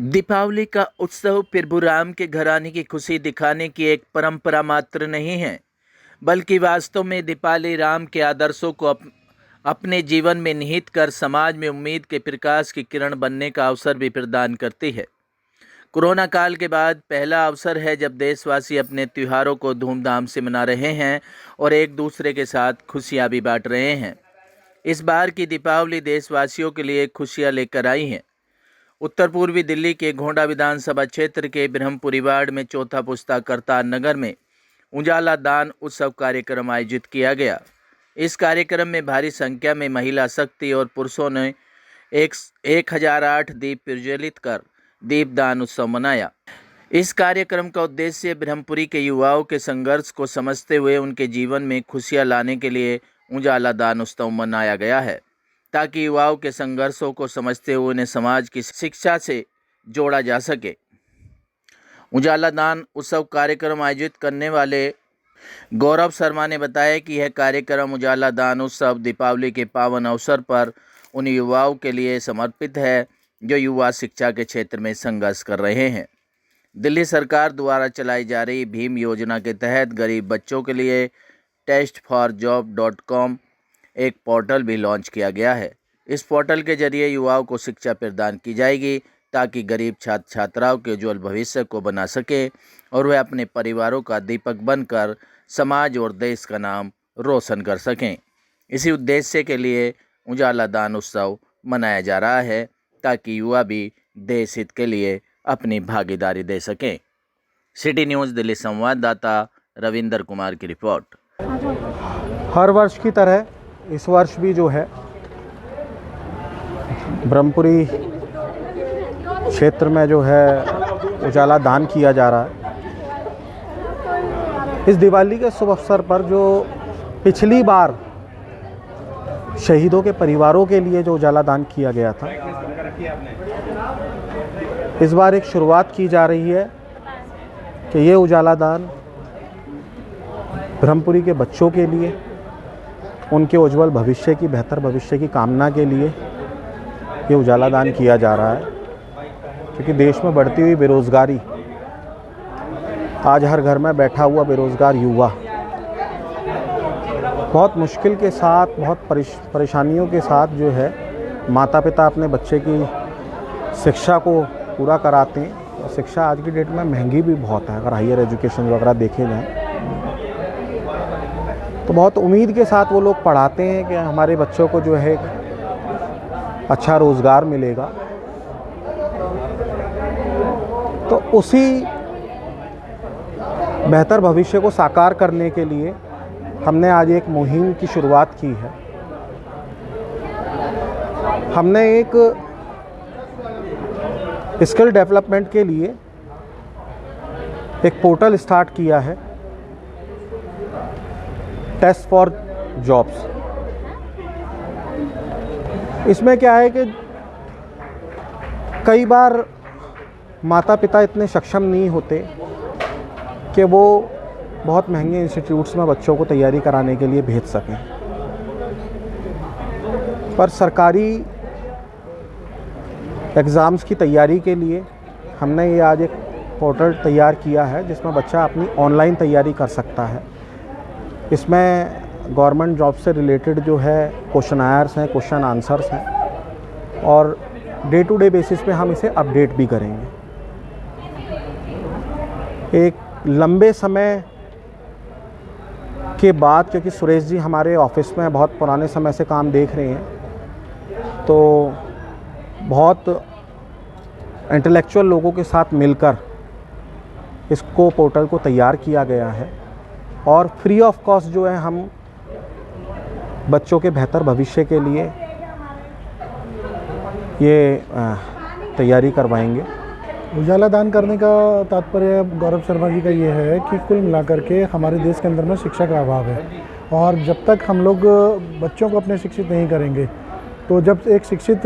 दीपावली का उत्सव प्रभु राम के घर आने की खुशी दिखाने की एक परंपरा मात्र नहीं है, बल्कि वास्तव में दीपावली राम के आदर्शों को अपने जीवन में निहित कर समाज में उम्मीद के प्रकाश की किरण बनने का अवसर भी प्रदान करती है। कोरोना काल के बाद पहला अवसर है जब देशवासी अपने त्योहारों को धूमधाम से मना रहे हैं और एक दूसरे के साथ खुशियां भी बांट रहे हैं। इस बार की दीपावली देशवासियों के लिए खुशियां लेकर आई हैं। उत्तर पूर्वी दिल्ली के घोंडा विधानसभा क्षेत्र के ब्रह्मपुरी वार्ड में चौथा पुस्ता करतार नगर में उजाला दान उत्सव कार्यक्रम आयोजित किया गया। इस कार्यक्रम में भारी संख्या में महिला शक्ति और पुरुषों ने 1008 दीप प्रज्वलित कर दीपदान उत्सव मनाया। इस कार्यक्रम का उद्देश्य ब्रह्मपुरी के युवाओं के संघर्ष को समझते हुए उनके जीवन में खुशियां लाने के लिए उजाला दान उत्सव मनाया गया है, ताकि युवाओं के संघर्षों को समझते हुए उन्हें समाज की शिक्षा से जोड़ा जा सके। उजाला दान उत्सव कार्यक्रम आयोजित करने वाले गौरव शर्मा ने बताया कि यह कार्यक्रम उजाला दान उत्सव दीपावली के पावन अवसर पर उन युवाओं के लिए समर्पित है जो युवा शिक्षा के क्षेत्र में संघर्ष कर रहे हैं। दिल्ली सरकार द्वारा चलाई जा रही भीम योजना के तहत गरीब बच्चों के लिए testforjob.com एक पोर्टल भी लॉन्च किया गया है। इस पोर्टल के जरिए युवाओं को शिक्षा प्रदान की जाएगी ताकि गरीब छात्र छात्राओं के उज्ज्वल भविष्य को बना सके और वे अपने परिवारों का दीपक बनकर समाज और देश का नाम रोशन कर सकें। इसी उद्देश्य के लिए उजाला दान उत्सव मनाया जा रहा है ताकि युवा भी देश हित के लिए अपनी भागीदारी दे सकें। सिटी न्यूज़ दिल्ली संवाददाता रविंदर कुमार की रिपोर्ट। हर वर्ष की तरह इस वर्ष भी जो है ब्रह्मपुरी क्षेत्र में जो है उजाला दान किया जा रहा है। इस दिवाली के शुभ अवसर पर जो पिछली बार शहीदों के परिवारों के लिए जो उजाला दान किया गया था, इस बार एक शुरुआत की जा रही है कि ये उजाला दान ब्रह्मपुरी के बच्चों के लिए, उनके उज्जवल भविष्य की, बेहतर भविष्य की कामना के लिए ये उजाला दान किया जा रहा है। क्योंकि देश में बढ़ती हुई बेरोज़गारी, आज हर घर में बैठा हुआ बेरोज़गार युवा बहुत मुश्किल के साथ, बहुत परेशानियों के साथ जो है माता पिता अपने बच्चे की शिक्षा को पूरा कराते हैं। और शिक्षा आज की डेट में महंगी भी बहुत है, अगर हायर एजुकेशन वगैरह देखे जाएँ तो बहुत उम्मीद के साथ वो लोग पढ़ाते हैं कि हमारे बच्चों को जो है अच्छा रोज़गार मिलेगा। तो उसी बेहतर भविष्य को साकार करने के लिए हमने आज एक मुहिम की शुरुआत की है। हमने एक स्किल डेवलपमेंट के लिए एक पोर्टल स्टार्ट किया है, टेस्ट फॉर जॉब्स। इसमें क्या है कि कई बार माता पिता इतने सक्षम नहीं होते कि वो बहुत महंगे इंस्टीट्यूट्स में बच्चों को तैयारी कराने के लिए भेज सकें, पर सरकारी एग्ज़ाम्स की तैयारी के लिए हमने ये आज एक पोर्टल तैयार किया है जिसमें बच्चा अपनी ऑनलाइन तैयारी कर सकता है। इसमें गवर्नमेंट जॉब से रिलेटेड जो है क्वेश्चनायर्स हैं, क्वेश्चन आंसर्स हैं और डे टू डे बेसिस पे हम इसे अपडेट भी करेंगे। एक लंबे समय के बाद, क्योंकि सुरेश जी हमारे ऑफिस में बहुत पुराने समय से काम देख रहे हैं, तो बहुत इंटेलेक्चुअल लोगों के साथ मिलकर इसको पोर्टल को तैयार किया गया है और फ्री ऑफ कॉस्ट जो है हम बच्चों के बेहतर भविष्य के लिए ये तैयारी करवाएंगे। उजाला दान करने का तात्पर्य गौरव शर्मा जी का ये है कि कुल मिलाकर के हमारे देश के अंदर में शिक्षा का अभाव है और जब तक हम लोग बच्चों को अपने शिक्षित नहीं करेंगे तो जब एक शिक्षित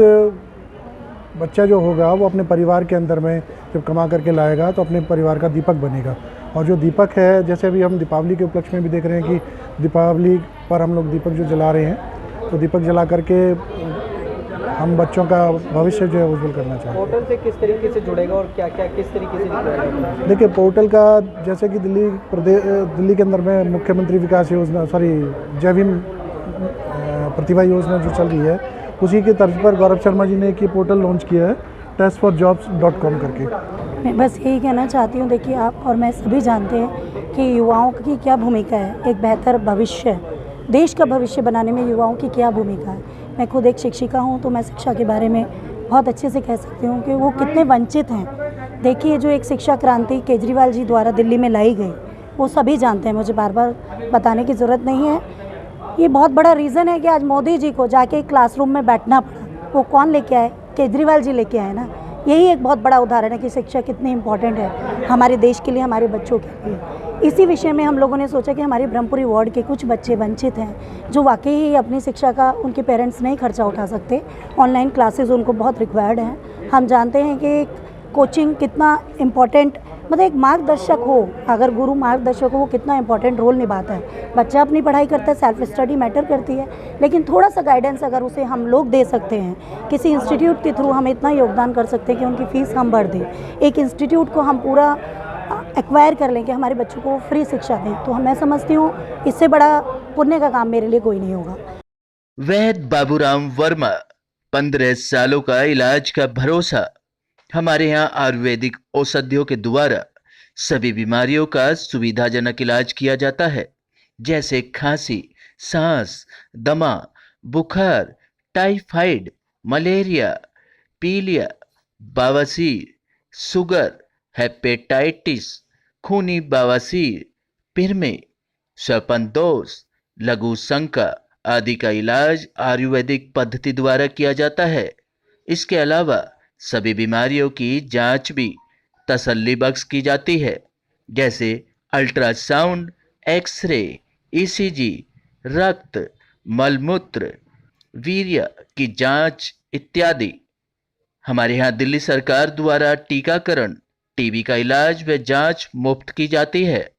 बच्चा जो होगा वो अपने परिवार के अंदर में जब कमा करके लाएगा तो अपने परिवार का दीपक बनेगा। और जो दीपक है, जैसे अभी हम दीपावली के उपलक्ष्य में भी देख रहे हैं कि दीपावली पर हम लोग दीपक जो जला रहे हैं, तो दीपक जला करके हम बच्चों का भविष्य जो है उज्जवल करना चाहते हैं। पोर्टल से किस तरीके से जुड़ेगा और क्या क्या किस तरीके से जुड़ेगा? देखिए, पोर्टल का जैसे कि दिल्ली के अंदर में मुख्यमंत्री विकास योजना जय भीम प्रतिभा योजना जो चल रही है, उसी के तर्ज पर गौरव शर्मा जी ने एक ये पोर्टल लॉन्च किया है, testforjobs.com करके। मैं बस यही कहना चाहती हूँ, देखिए आप और मैं सभी जानते हैं कि युवाओं की क्या भूमिका है, एक बेहतर भविष्य, देश का भविष्य बनाने में युवाओं की क्या भूमिका है। मैं खुद एक शिक्षिका हूँ, तो मैं शिक्षा के बारे में बहुत अच्छे से कह सकती हूँ कि वो कितने वंचित हैं। देखिए, जो एक शिक्षा क्रांति केजरीवाल जी द्वारा दिल्ली में लाई गई, वो सभी जानते हैं, मुझे बार बार बताने की ज़रूरत नहीं है। ये बहुत बड़ा रीज़न है कि आज मोदी जी को जाके एक क्लासरूम में बैठना पड़ा। वो कौन लेके आए? केजरीवाल जी लेके आए ना। यही एक बहुत बड़ा उदाहरण है कि शिक्षा कितनी इम्पोर्टेंट है हमारे देश के लिए, हमारे बच्चों के लिए। इसी विषय में हम लोगों ने सोचा कि हमारे ब्रह्मपुरी वार्ड के कुछ बच्चे वंचित हैं, जो वाकई ही अपनी शिक्षा का उनके पेरेंट्स नहीं खर्चा उठा सकते। ऑनलाइन क्लासेस उनको बहुत रिक्वायर्ड हैं। हम जानते हैं कि कोचिंग कितना इम्पोर्टेंट, मतलब एक मार्गदर्शक हो, अगर गुरु मार्गदर्शक हो, वो कितना इंपॉर्टेंट रोल निभाता है। बच्चा अपनी पढ़ाई करता है, सेल्फ स्टडी मैटर करती है, लेकिन थोड़ा सा गाइडेंस अगर उसे हम लोग दे सकते हैं, किसी इंस्टीट्यूट के थ्रू हम इतना योगदान कर सकते हैं कि उनकी फ़ीस हम भर दें, एक इंस्टीट्यूट को हम पूरा एक्वायर कर लें कि हमारे बच्चों को फ्री शिक्षा दें, तो मैं समझती हूँ इससे बड़ा पुण्य का काम मेरे लिए कोई नहीं होगा। वैद्य बाबूराम वर्मा, 15 सालों का इलाज का भरोसा। हमारे यहाँ आयुर्वेदिक औषधियों के द्वारा सभी बीमारियों का सुविधाजनक इलाज किया जाता है, जैसे खांसी, सांस, दमा, बुखार, टाइफाइड, मलेरिया, पीलिया, बवासीर, शुगर, हेपेटाइटिस, खूनी बवासीर, पिरमे, श्वसन लघु शंका आदि का इलाज आयुर्वेदिक पद्धति द्वारा किया जाता है। इसके अलावा सभी बीमारियों की जांच भी तसल्ली बख्श की जाती है, जैसे अल्ट्रासाउंड, एक्सरे, ईसीजी, रक्त, मलमूत्र, वीर्य की जांच इत्यादि। हमारे यहाँ दिल्ली सरकार द्वारा टीकाकरण, टीबी का इलाज व जांच मुफ्त की जाती है।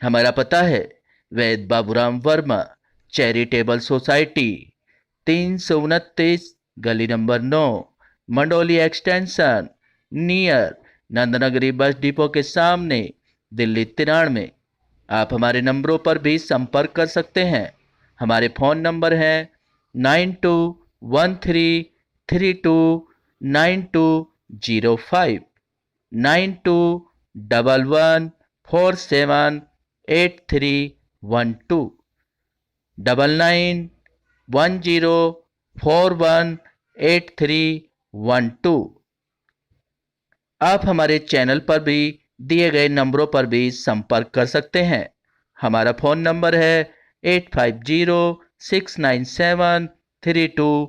हमारा पता है वैद्य बाबूराम वर्मा चैरिटेबल सोसाइटी, 329 गली number 9, Mandoli extension, near Nand Nagri bus depot के सामने, दिल्ली 93। आप हमारे नंबरों पर भी संपर्क कर सकते हैं। हमारे फ़ोन नंबर हैं 9213329205, 9211478312, 9910418312। आप हमारे चैनल पर भी दिए गए नंबरों पर भी संपर्क कर सकते हैं। हमारा फ़ोन नंबर है 8506973234।